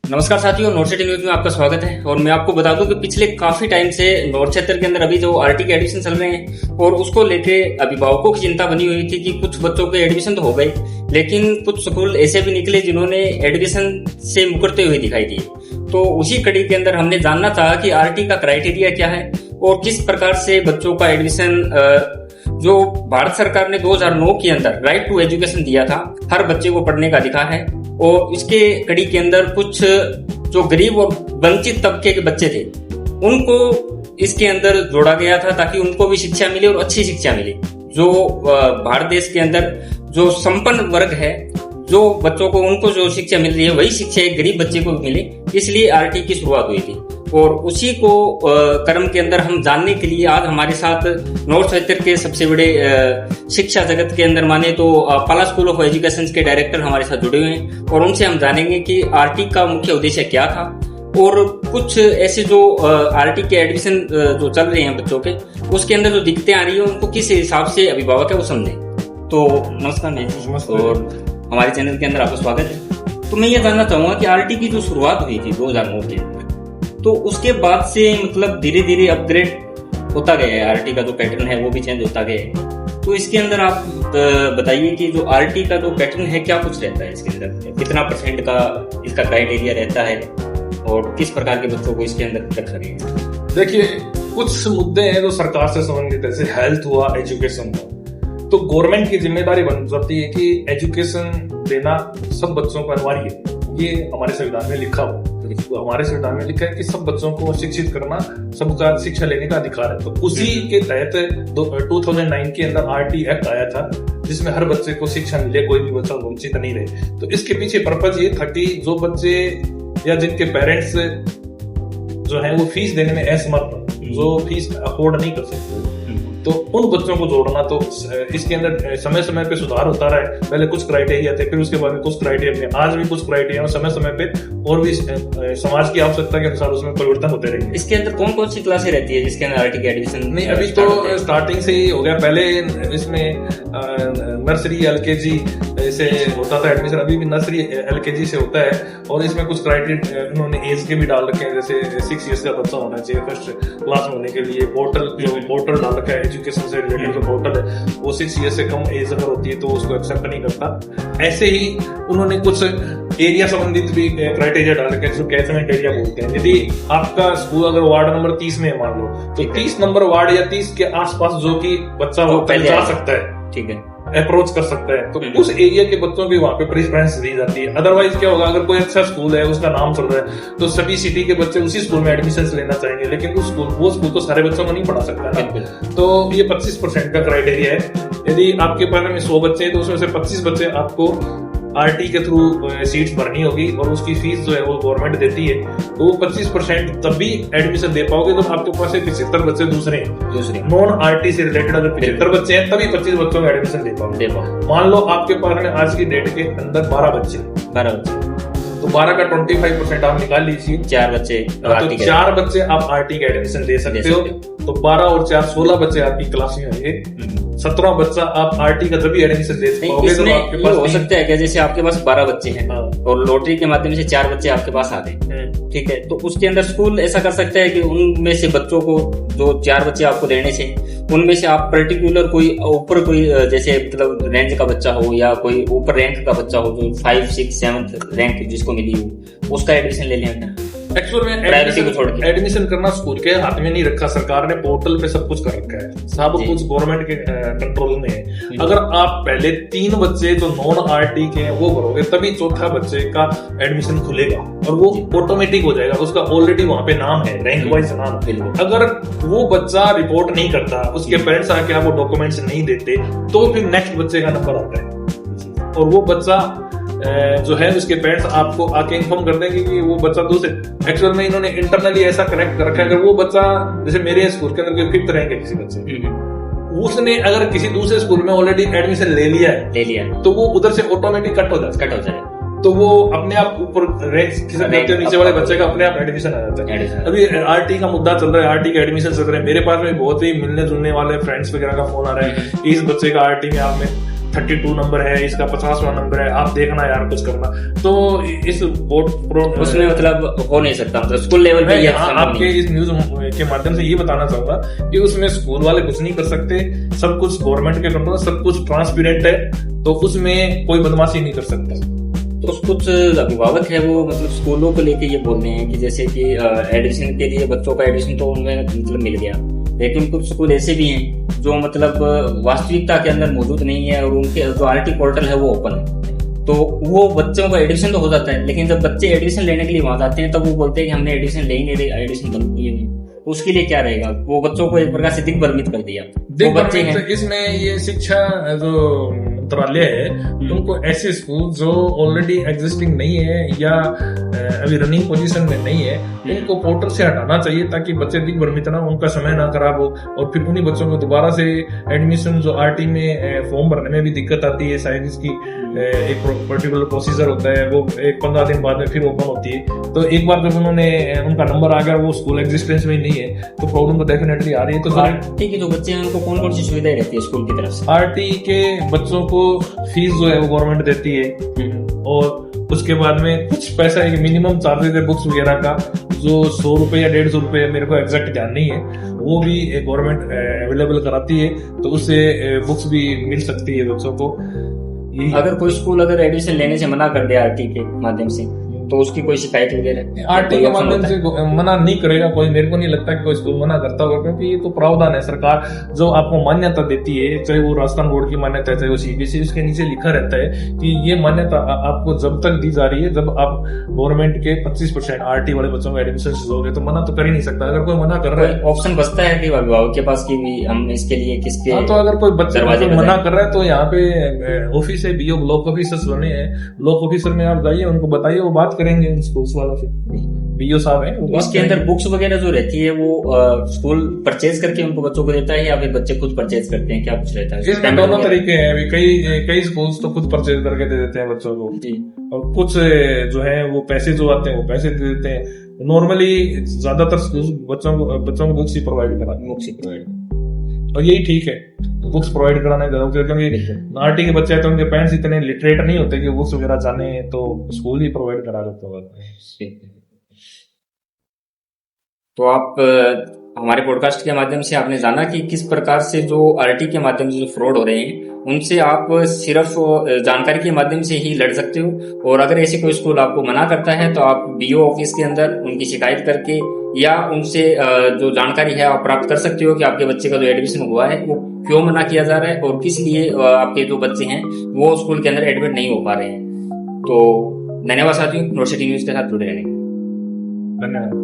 नमस्कार साथियों, north city news में आपका स्वागत है। और मैं आपको बता दूं कि पिछले काफी टाइम से नॉर्थ क्षेत्र के अंदर अभी जो आरटी के एडमिशन चल रहे हैं और उसको लेके अभिभावकों की चिंता बनी हुई थी कि कुछ बच्चों के एडमिशन तो हो गए, लेकिन कुछ स्कूल ऐसे भी निकले जिन्होंने एडमिशन से मुकरते हुए दिखाई दिए। तो उसी कड़ी के अंदर हमने जानना चाहा कि आरटी का क्राइटेरिया क्या है और किस प्रकार से बच्चों का एडमिशन जो भारत सरकार ने 2009 के अंदर राइट टू एजुकेशन दिया था, हर बच्चे को पढ़ने का अधिकार है, और इसके कड़ी के अंदर कुछ जो गरीब और वंचित तबके के बच्चे थे उनको इसके अंदर जोड़ा गया था ताकि उनको भी शिक्षा मिले और अच्छी शिक्षा मिले। जो भारत देश के अंदर जो संपन्न वर्ग है, जो बच्चों को उनको जो शिक्षा मिल रही है वही शिक्षा एक गरीब बच्चे को मिले, इसलिए आरटी की शुरुआत हुई थी। और उसी को क्रम के अंदर हम जानने के लिए आज हमारे साथ नॉर्थ क्षेत्र के सबसे बड़े शिक्षा जगत के अंदर माने तो पाला स्कूल ऑफ एजुकेशन के डायरेक्टर हमारे साथ जुड़े हुए हैं, और उनसे हम जानेंगे कि आरटी का मुख्य उद्देश्य क्या था और कुछ ऐसे जो आरटी के एडमिशन जो चल रहे हैं बच्चों के, उसके अंदर जो दिक्कतें आ रही है उनको किस हिसाब से अभिभावक है वो समझे। तो नमस्कार जी, और हमारे चैनल के अंदर आपका स्वागत है। तो मैं ये जानना चाहूंगा कि आरटी की जो शुरुआत हुई थी 2009 के अंदर, तो उसके बाद से मतलब धीरे धीरे अपग्रेड होता गया है, आरटी का जो पैटर्न है वो भी चेंज होता गया है। तो इसके अंदर आप बताइए कि जो आरटी का जो पैटर्न है क्या कुछ रहता है, इसके अंदर कितना % का इसका क्राइटेरिया रहता है और किस प्रकार के बच्चों को इसके अंदर रखा गया है। देखिए, कुछ मुद्दे हैं जो सरकार से संबंधित, जैसे हेल्थ हुआ, एजुकेशन हुआ, तो गवर्नमेंट की जिम्मेदारी बन जाती है कि एजुकेशन देना सब बच्चों को अनिवार्य है। ये हमारे संविधान में लिखा हुआ, तो हमारे संविधान में लिखा है कि सब बच्चों को शिक्षित करना, सबका शिक्षा लेने का अधिकार है। तो उसी के तहत 2009 के अंदर आरटी एक्ट आया था, जिसमें हर बच्चे को शिक्षा मिले, कोई भी बच्चा वंचित नहीं रहे। तो इसके पीछे पर्पज ये था कि जो बच्चे या जिनके पेरेंट्स जो है वो फीस देने में असमर्थ, जो फीस अफोर्ड नहीं कर सकते, तो उन बच्चों को जोड़ना। तो इसके अंदर समय समय पे सुधार होता रहा है। पहले कुछ क्राइटेरिया थे, फिर उसके बाद में कुछ क्राइटेरिया थे, आज भी कुछ क्राइटेरिया समय समय पे और भी समाज की आवश्यकता के अनुसार उसमें परिवर्तन होते रहेंगे। इसके अंदर कौन कौन सी क्लासें रहती है जिसके अंदर आरटी के एडमिशन? नहीं, अभी तो स्टार्टिंग से ही हो गया। पहले इसमें नर्सरी LKG से होता था एडमिशन, अभी भी नर्सरी LKG से होता है। और इसमें कुछ क्राइटेरिया उन्होंने एज के भी डाल रखे हैं, जैसे 6 ईयर्स का बच्चा होना चाहिए फर्स्ट क्लास में होने के लिए। पोर्टल डाल रखा है, एजुकेशन से रिलेटेड जो पोर्टल है वो 6 ईयर से कम एज अगर होती है तो उसको एक्सेप्ट नहीं करता। ऐसे ही उन्होंने कुछ एरिया संबंधित भी क्राइटेरिया डाल रखे हैं, जिसको कैचमेंट एरिया बोलते हैं। यदि आपका स्कूल अगर वार्ड नंबर 30 में मान लो, तो 30 नंबर वार्ड या 30 के आसपास जो कि बच्चा वो पहले जा सकता है, ठीक है, अप्रोच कर सकता है, तो उस एरिया के बच्चों की वहां पे प्रेफरेंस दी जाती है। अदरवाइज क्या होगा, अगर कोई अच्छा स्कूल है, उसका नाम चल रहा है, तो सभी सिटी के बच्चे उसी स्कूल में एडमिशन लेना चाहेंगे, लेकिन वो स्कूल तो सारे बच्चों को नहीं पढ़ा सकता ना। तो ये 25% का क्राइटेरिया है। यदि आपके पास में 100 बच्चे हैं तो उसमें से 25 बच्चे आपको आरटी के थ्रू सीट्स भरनी होगी, और उसकी फीस जो है वो गवर्नमेंट देती है। तो वो 25% तभी एडमिशन दे पाओगे जब आपके पास 75 बच्चे दूसरे नॉन आरटी से रिलेटेड अगर 75 बच्चे हैं, तभी 25 बच्चों का एडमिशन दे पाओगे। मान लो आपके पास में आज की डेट के अंदर 12 बच्चे, तो 12 का 25% आप निकाल लीजिए, 4 बच्चे, तो 4 बच्चे आप आरटी का एडमिशन दे सकते हो। तो 12 और 4 16 बच्चे आपकी क्लास में होंगे। 17 बच्चा आप आरटी का जब भी एडमिशन दे पाओगे तो आपके पास हो सकता है क्या, जैसे आपके पास 12 बच्चे हैं और लॉटरी के माध्यम से 4 बच्चे आपके पास आते हैं, ठीक है, तो उसके अंदर स्कूल ऐसा कर सकता है कि उनमें से बच्चों को जो 4 बच्चे आपको देने से उनमें से आप पर्टिकुलर कोई ऊपर कोई जैसे मतलब रेंज का बच्चा हो या कोई ऊपर रैंक का बच्चा हो जो 5, 6, 7 रैंक जिसको मिली हो, उसका एडमिशन ले लें। एक्चुअल में एडमिशन करना स्कूल के हाथ में नहीं रखा, सरकार ने पोर्टल पे सब कुछ कर रखा है, सब कुछ गवर्नमेंट के कंट्रोल में है। अगर आप पहले 3 बच्चे जो नॉन आरटी के हैं वो भरोगे, तभी चौथा बच्चे का एडमिशन खुलेगा और वो ऑटोमेटिक हो जाएगा, उसका ऑलरेडी वहां पे नाम है, रैंक वाइज नाम। अगर वो बच्चा रिपोर्ट नहीं करता, उसके पेरेंट्स आके आपको डॉक्यूमेंट्स नहीं देते, तो फिर नेक्स्ट बच्चे का नंबर आता है, और वो बच्चा जो है उसके पेरेंट्स आपको आके इन्फॉर्म कर देंगे कि वो बच्चा दूसरे। एक्चुअल में इन्होंने इंटरनली ऐसा कनेक्ट कर रखा है, अगर वो बच्चा जैसे मेरे स्कूल के अंदर 5th रैंक है किसी बच्चे, उसने अगर किसी दूसरे स्कूल में ऑलरेडी एडमिशन ले लिया है, तो वो उधर से ऑटोमेटिक कट हो जाए, तो वो अपने आप ऊपर नीचे वाले बच्चे का अपने आप एडमिशन आ जाता है। अभी आरटी का मुद्दा चल रहा है, आरटी का एडमिशन चल रहा है। मेरे पास में बहुत ही मिलने जुलने वाले फ्रेंड्स वगैरह का फोन आ रहा है कि इस बच्चे का आरटी में आप में 32 नंबर है, इसका 50वां नंबर है, आप देखना यार कुछ करना। तो इस बोर्ड उसमें मतलब हो नहीं सकता, मतलब स्कूल लेवल पे ये आपके इस न्यूज के माध्यम से ये बताना चाहूंगा कि उसमें स्कूल वाले कुछ नहीं कर सकते, सब कुछ गवर्नमेंट के कंट्रोल, सब कुछ ट्रांसपेरेंट है, तो उसमें कोई बदमाशी नहीं कर सकता। तो कुछ अभिभावक है वो मतलब स्कूलों को लेके ये बोल रहे हैं कि जैसे कि एडमिशन के लिए बच्चों का एडमिशन तो उनमें मतलब मिल गया, लेकिन कुछ स्कूल ऐसे भी हैं जो मतलब वास्तविकता के अंदर मौजूद नहीं है और उनके जो आरटी पोर्टल है वो ओपन है, तो वो बच्चों का एडमिशन तो हो जाता है, लेकिन जब बच्चे एडमिशन लेने के लिए वहां जाते हैं तब वो बोलते हैं कि हमने एडमिशन ले ही नहीं रही, एडमिशन बंद किए नहीं। उसके लिए क्या रहेगा? वो बच्चों को एक प्रकार से दिग्भ्रमित कर दिया। वो बच्चे हैं, इसमें ये शिक्षा जो मंत्रालय है उनको ऐसे स्कूल जो ऑलरेडी एग्जिस्टिंग नहीं है या अभी रनिंग पोजीशन में नहीं है, उनको पोर्टल से हटाना चाहिए ताकि बच्चे दिग्भ्रमित ना, उनका समय ना खराब हो, और फिर उन्हीं बच्चों को दोबारा से एडमिशन जो आरटी में फॉर्म भरने में भी दिक्कत आती है, शायद इसकी एक पर्टिकुलर प्रोसीजर होता है, वो एक 15 दिन बाद में फिर ओपन होती है। तो एक बार जब उन्होंने उनका नंबर आ गया, वो स्कूल एग्जिस्टेंस में नहीं है, तो प्रॉब्लम तो डेफिनेटली आ रही है। तो आरटी के जो बच्चे हैं उनको कौन कौन सी सुविधाएं रहती है स्कूल की तरफ से? आरटी के बच्चों को फीस जो है वो गवर्नमेंट देती है, और उसके बाद में कुछ पैसा, एक मिनिमम चार्जेस है बुक्स वगैरह का, जो 100 रुपए या 150 रुपए, मेरे को एग्जैक्ट ध्यान नहीं है, वो भी गवर्नमेंट अवेलेबल कराती है, तो उससे बुक्स भी मिल सकती है बच्चों को। अगर कोई स्कूल अगर एडमिशन लेने से मना कर दे आरटी के माध्यम से, तो उसकी कोई शिकायत वगैरह? आरटी के माध्यम से मना नहीं करेगा कोई, मेरे को नहीं लगता कि कोई स्कूल मना करता होगा, क्योंकि ये तो प्रावधान है, सरकार जो आपको मान्यता देती है, चाहे वो राजस्थान बोर्ड की मान्यता है, चाहे वो सीबीएसई, उसके नीचे लिखा रहता है कि ये मान्यता आपको जब तक दी जा रही है जब आप गवर्नमेंट के 25% आरटी वाले बच्चों को एडमिशन दोगे, तो मना तो कर ही नहीं सकता। अगर कोई मना कर रहा है, ऑप्शन बचता है कि अभिभावक के पास कि हम इसके लिए किसके, तो अगर कोई बच्चा मना कर रहा है तो यहाँ पे ऑफिस है, बीओ ब्लॉक ऑफिसर्स बने हैं, ब्लॉक ऑफिसर में आप जाइए, उनको बताइए, वो बात करेंगे स्कूल्स वालों से, बीओ साहब है। उसके अंदर बुक्स वगैरह जो रहती है वो स्कूल परचेज करके उनको बच्चों को देता है या फिर बच्चे खुद परचेज करते हैं, क्या कुछ रहता है? इसमें दोनों तरीके हैं, अभी कई स्कूल्स तो खुद परचेज करके दे देते हैं बच्चों को, और कुछ जो है वो पैसे जो आते हैं वो पैसे दे देते हैं। नॉर्मली ज्यादातर स्कूल बच्चों को बुक्स ही प्रोवाइड कराते, और यही ठीक है, बुक्स प्रोवाइड कराना जरूर, क्योंकि आरटी के बच्चे हैं तो उनके पेरेंट्स इतने लिटरेट नहीं होते कि बुक्स वगैरह जाने, तो स्कूल ही प्रोवाइड करा देते हैं। तो आप हमारे पॉडकास्ट के माध्यम से आपने जाना कि किस प्रकार से जो आरटी के माध्यम से जो फ्रॉड हो रहे हैं उनसे आप सिर्फ जानकारी के माध्यम से ही लड़ सकते हो, और अगर ऐसे कोई स्कूल आपको मना करता है तो आप बीओ ऑफिस के अंदर उनकी शिकायत करके या उनसे जो जानकारी है आप प्राप्त कर सकते हो कि आपके बच्चे का जो एडमिशन हुआ है वो क्यों मना किया जा रहा है और किस लिए आपके जो बच्चे हैं वो स्कूल के अंदर एडमिट नहीं हो पा रहे हैं। तो धन्यवाद साथियों, नोट सिटी न्यूज के साथ जुड़े रहने। धन्यवाद।